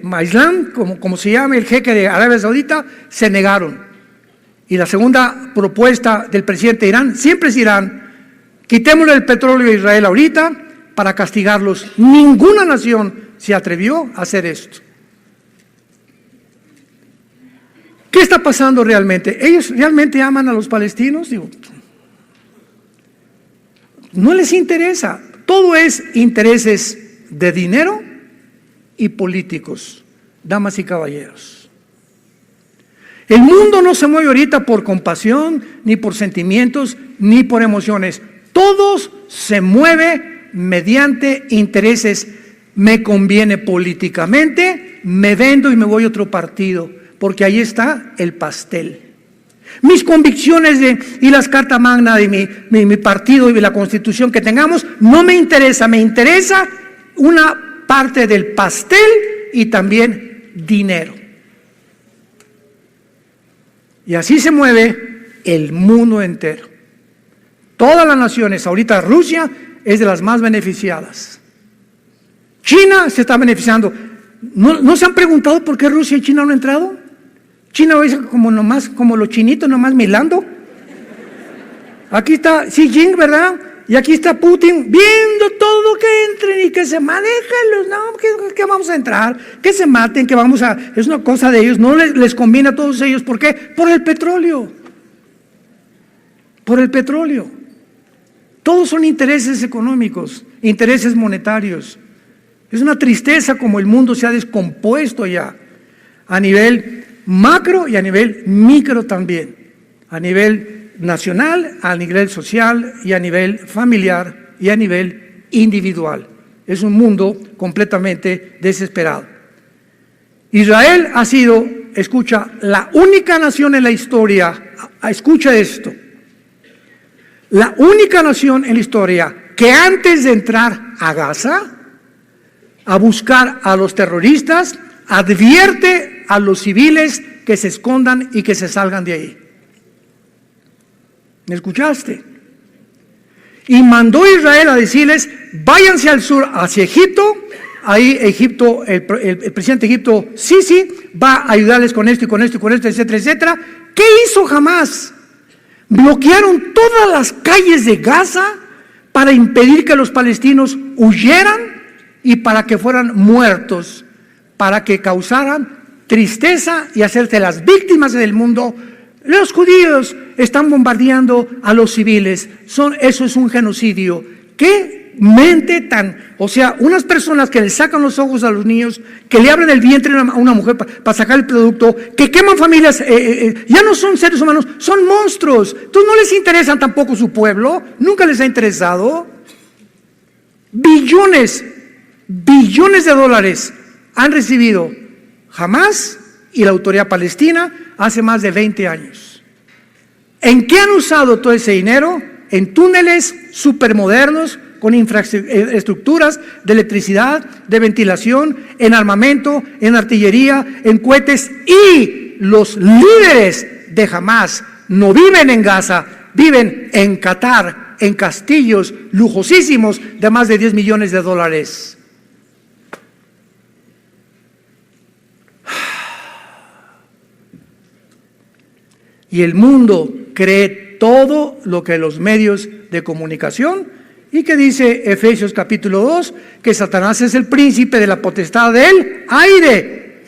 Maislan, como se llama, el jeque de Arabia Saudita, se negaron. Y la segunda propuesta del presidente de Irán, siempre es Irán, quitémosle el petróleo a Israel ahorita para castigarlos. Ninguna nación se atrevió a hacer esto. ¿Qué está pasando realmente? ¿Ellos realmente aman a los palestinos? Digo, no les interesa. Todo es intereses de dinero y políticos, damas y caballeros. El mundo no se mueve ahorita por compasión, ni por sentimientos, ni por emociones. Todo se mueve mediante intereses. Me conviene políticamente, me vendo y me voy a otro partido, porque ahí está el pastel. Mis convicciones y las cartas magna de mi partido y de la constitución que tengamos no me interesa, me interesa una parte del pastel y también dinero. Y así se mueve el mundo entero. Todas las naciones, ahorita Rusia es de las más beneficiadas. China se está beneficiando. ¿No se han preguntado por qué Rusia y China no han entrado? China es como los chinitos nomás milando. Aquí está Xi Jinping, ¿verdad? Y aquí está Putin viendo todo que entren y que se manejen los, no, que vamos a entrar, que se maten, que vamos a, es una cosa de ellos, no les conviene a todos ellos, ¿por qué? Por el petróleo. Por el petróleo. Todos son intereses económicos, intereses monetarios. Es una tristeza como el mundo se ha descompuesto ya, a nivel macro y a nivel micro también, a nivel nacional, a nivel social y a nivel familiar y a nivel individual. Es un mundo completamente desesperado. Israel ha sido, escucha, la única nación en la historia, escucha esto, la única nación en la historia que antes de entrar a Gaza, a buscar a los terroristas, advierte a los civiles que se escondan y que se salgan de ahí. ¿Me escuchaste? Y mandó a Israel a decirles, váyanse al sur, hacia Egipto. Ahí Egipto, el presidente de Egipto, Sisi, va a ayudarles con esto y con esto y con esto, etcétera, etcétera. ¿Qué hizo Hamás? Bloquearon todas las calles de Gaza para impedir que los palestinos huyeran y para que fueran muertos, para que causaran tristeza y hacerse las víctimas del mundo. Los judíos están bombardeando a los civiles. Eso es un genocidio. ¿Qué mente tan? O sea, unas personas que le sacan los ojos a los niños, que le abren el vientre a una mujer para sacar el producto, que queman familias, ya no son seres humanos, son monstruos. Entonces no les interesan tampoco su pueblo, nunca les ha interesado. Billones de dólares han recibido Hamás y la autoridad palestina hace más de 20 años. ¿En qué han usado todo ese dinero? En túneles supermodernos con infraestructuras de electricidad, de ventilación, en armamento, en artillería, en cohetes. Y los líderes de Hamás no viven en Gaza, viven en Qatar, en castillos lujosísimos de más de 10 millones de dólares. Y el mundo cree todo lo que los medios de comunicación, y que dice Efesios capítulo 2, que Satanás es el príncipe de la potestad del aire.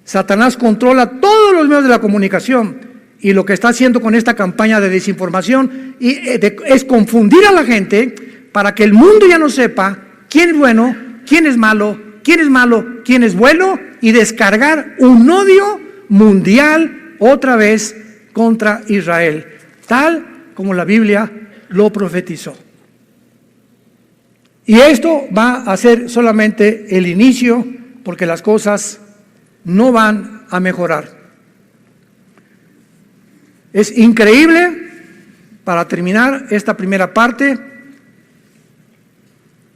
Satanás controla todos los medios de la comunicación, y lo que está haciendo con esta campaña de desinformación es confundir a la gente para que el mundo ya no sepa quién es bueno, quién es malo, quién es bueno, y descargar un odio mundial otra vez contra Israel, tal como la Biblia lo profetizó. Y esto va a ser solamente el inicio, porque las cosas no van a mejorar. Es increíble, para terminar esta primera parte,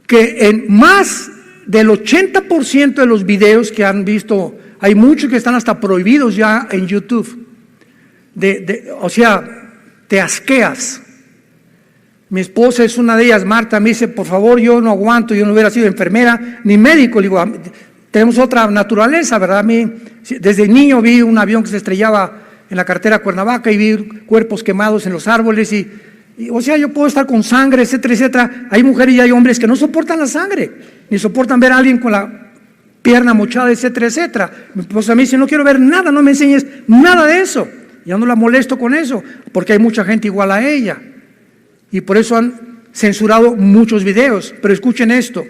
que en más del 80% de los videos que han visto, hay muchos que están hasta prohibidos ya en YouTube. O sea, te asqueas. Mi esposa es una de ellas, Marta, me dice, por favor, yo no aguanto, yo no hubiera sido enfermera ni médico. Le digo, tenemos otra naturaleza, ¿verdad? A mí, desde niño vi un avión que se estrellaba en la carretera Cuernavaca y vi cuerpos quemados en los árboles o sea, yo puedo estar con sangre, etcétera, etcétera. Hay mujeres y hay hombres que no soportan la sangre, ni soportan ver a alguien con la pierna mochada, etcétera, etcétera. Mi esposa me dice, no quiero ver nada, no me enseñes nada de eso. Ya no la molesto con eso, porque hay mucha gente igual a ella. Y por eso han censurado muchos videos, pero escuchen esto.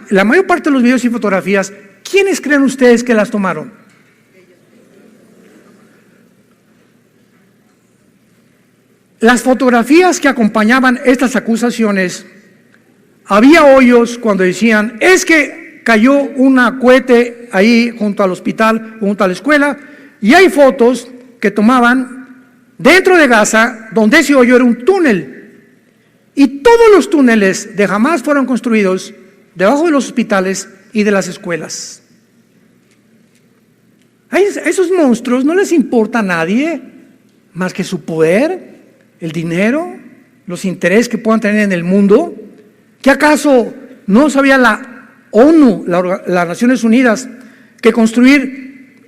La mayor parte de los videos y fotografías, ¿quiénes creen ustedes que las tomaron? Las fotografías que acompañaban estas acusaciones, había hoyos cuando decían, es que cayó un cohete ahí junto al hospital, junto a la escuela, y hay fotos que tomaban dentro de Gaza, donde ese hoyo era un túnel. Y todos los túneles de Hamás fueron construidos debajo de los hospitales y de las escuelas. A esos monstruos no les importa a nadie más que su poder, el dinero, los intereses que puedan tener en el mundo. ¿Qué acaso no sabía la ONU, las Naciones Unidas, que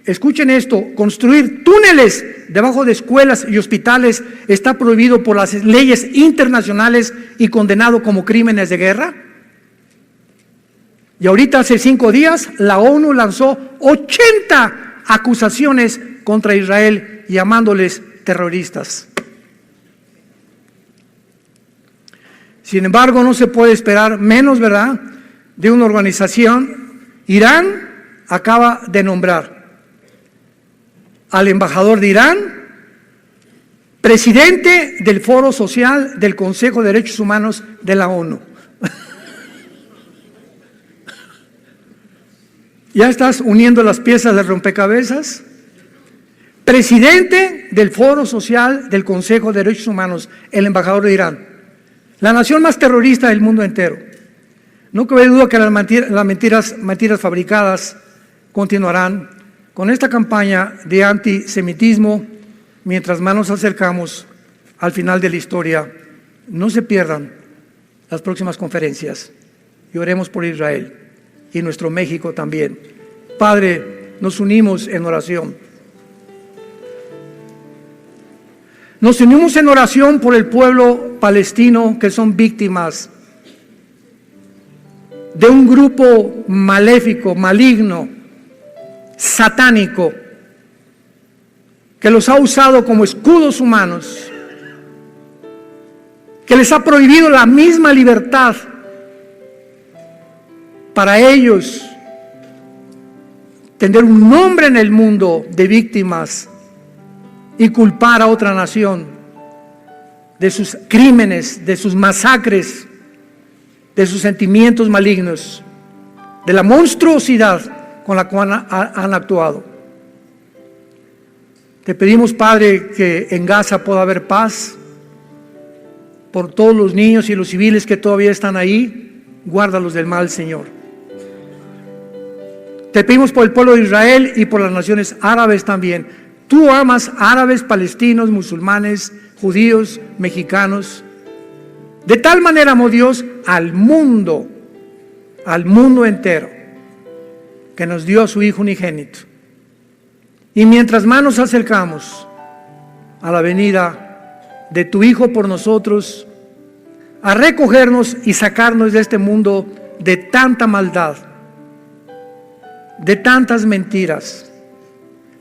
escuchen esto, construir túneles debajo de escuelas y hospitales está prohibido por las leyes internacionales y condenado como crímenes de guerra? Y ahorita hace 5 días la ONU lanzó 80 acusaciones contra Israel llamándoles terroristas. Sin embargo, no se puede esperar menos, ¿verdad?, de una organización. Irán acaba de nombrar al embajador de Irán presidente del Foro Social del Consejo de Derechos Humanos de la ONU. ¿Ya estás uniendo las piezas del rompecabezas? Presidente del Foro Social del Consejo de Derechos Humanos, el embajador de Irán, la nación más terrorista del mundo entero. No cabe duda que las mentiras fabricadas continuarán con esta campaña de antisemitismo mientras más nos acercamos al final de la historia. No se pierdan las próximas conferencias y oremos por Israel y nuestro México también. Padre, nos unimos en oración. Nos unimos en oración por el pueblo palestino que son víctimas de un grupo maléfico, maligno, satánico, que los ha usado como escudos humanos, que les ha prohibido la misma libertad para ellos tener un nombre en el mundo de víctimas y culpar a otra nación de sus crímenes, de sus masacres, de sus sentimientos malignos, de la monstruosidad con la cual han actuado. Te pedimos, Padre, que en Gaza pueda haber paz por todos los niños y los civiles que todavía están ahí. Guárdalos del mal, Señor. Te pedimos por el pueblo de Israel y por las naciones árabes también. Tú amas árabes, palestinos, musulmanes, judíos, mexicanos. De tal manera amó Dios al mundo entero, que nos dio a su Hijo unigénito. Y mientras más nos acercamos a la venida de tu Hijo por nosotros, a recogernos y sacarnos de este mundo de tanta maldad, de tantas mentiras,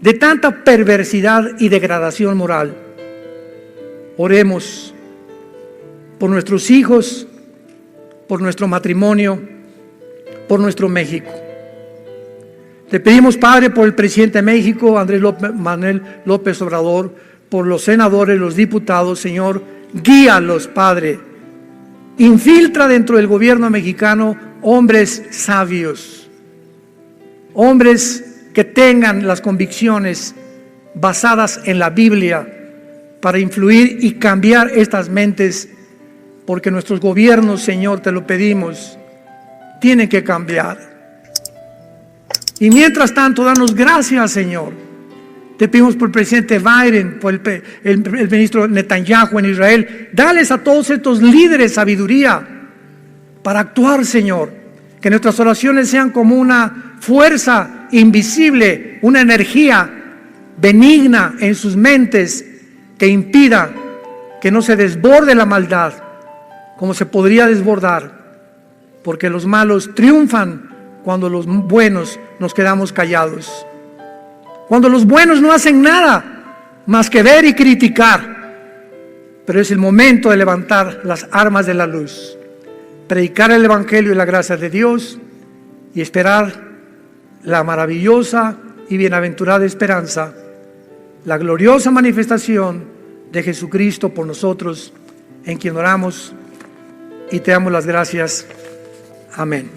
de tanta perversidad y degradación moral, oremos por nuestros hijos, por nuestro matrimonio, por nuestro México. Te pedimos, Padre, por el presidente de México, Manuel López Obrador, por los senadores, los diputados, Señor, guíalos, Padre. Infiltra dentro del gobierno mexicano hombres sabios, hombres que tengan las convicciones basadas en la Biblia para influir y cambiar estas mentes, porque nuestros gobiernos, Señor, te lo pedimos, tienen que cambiar. Y mientras tanto, danos gracias, Señor. Te pedimos por el presidente Biden, por el ministro Netanyahu en Israel. Dales a todos estos líderes sabiduría para actuar, Señor. Que nuestras oraciones sean como una fuerza invisible, una energía benigna en sus mentes que impida que no se desborde la maldad como se podría desbordar, porque los malos triunfan cuando los buenos nos quedamos callados, cuando los buenos no hacen nada más que ver y criticar, pero es el momento de levantar las armas de la luz, predicar el Evangelio y la gracia de Dios y esperar la maravillosa y bienaventurada esperanza, la gloriosa manifestación de Jesucristo por nosotros, en quien oramos y te damos las gracias. Amén.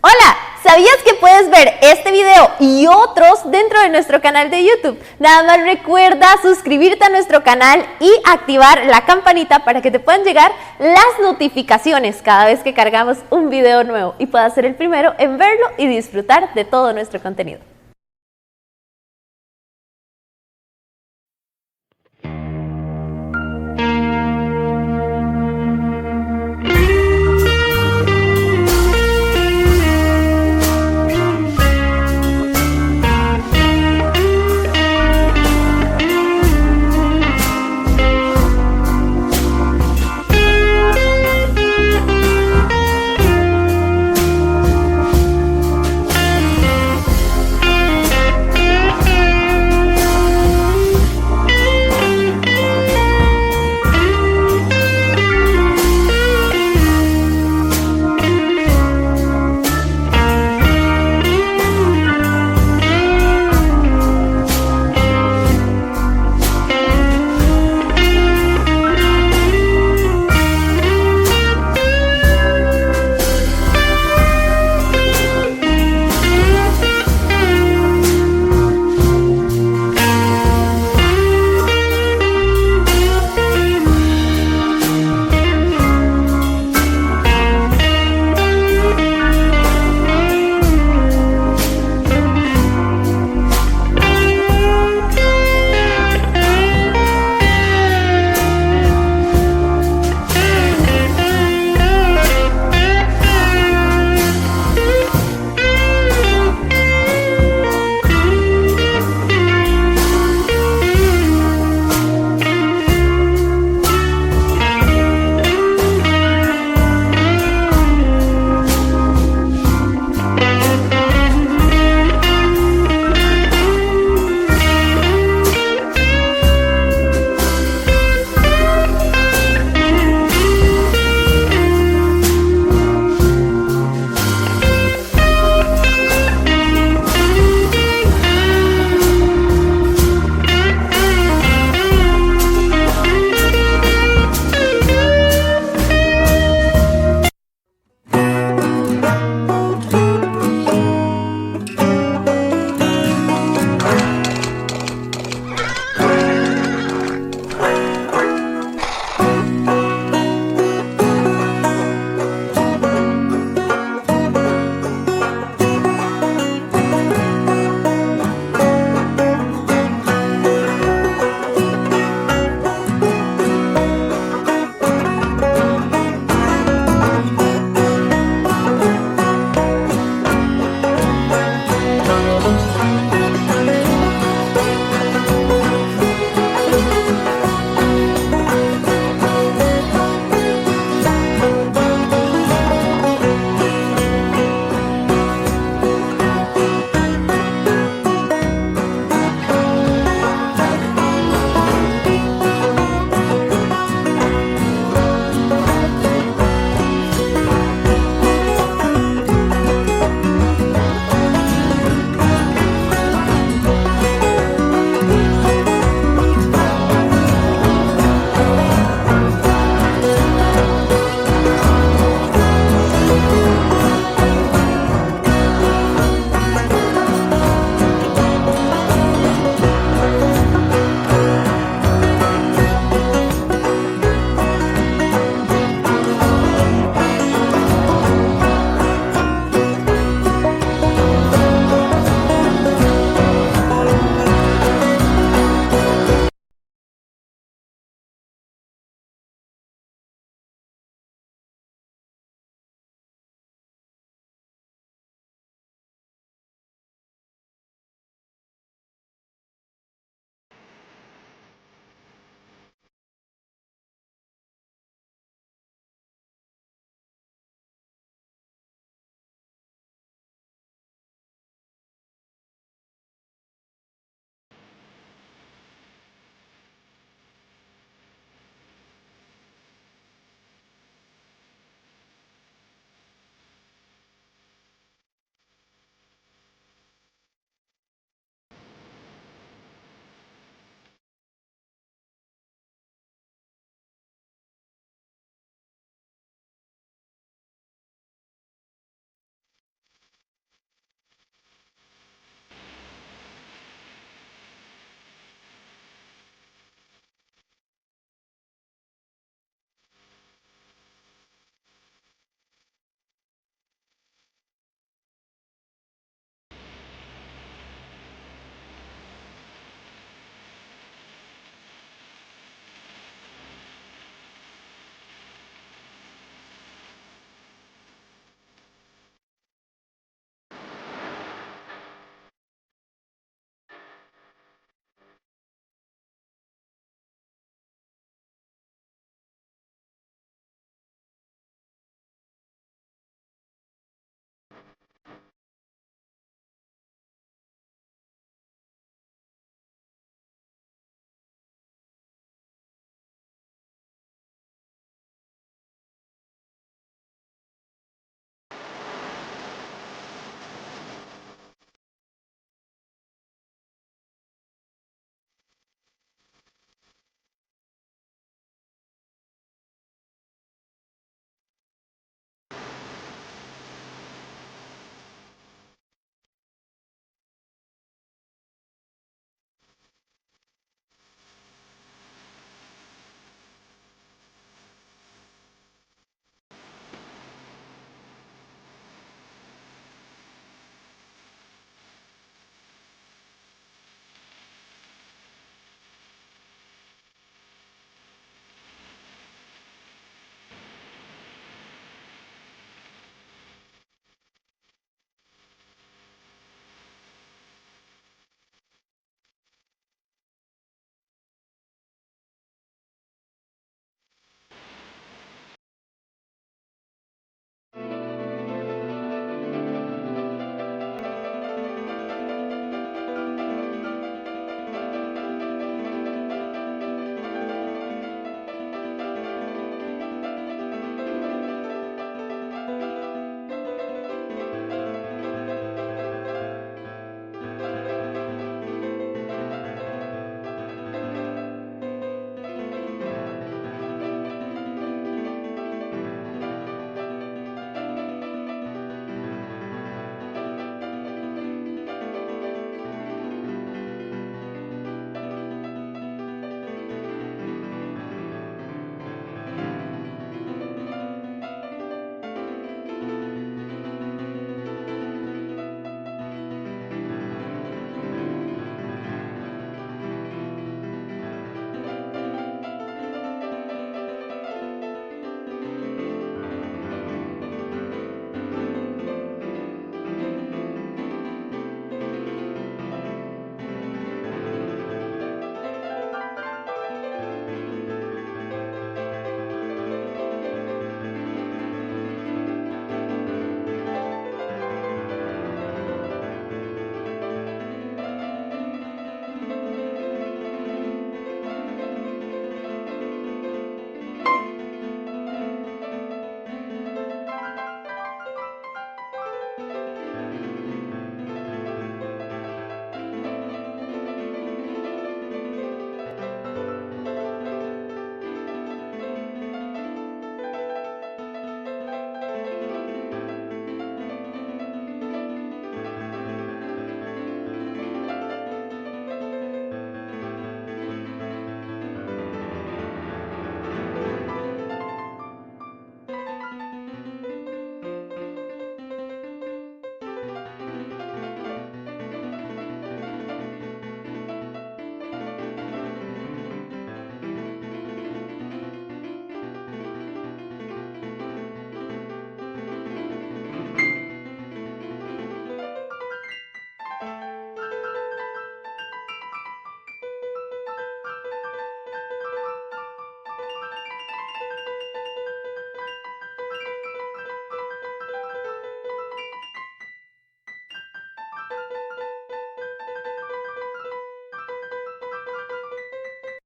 Hola, ¿sabías que puedes ver este video y otros dentro de nuestro canal de YouTube? Nada más recuerda suscribirte a nuestro canal y activar la campanita para que te puedan llegar las notificaciones cada vez que cargamos un video nuevo y puedas ser el primero en verlo y disfrutar de todo nuestro contenido.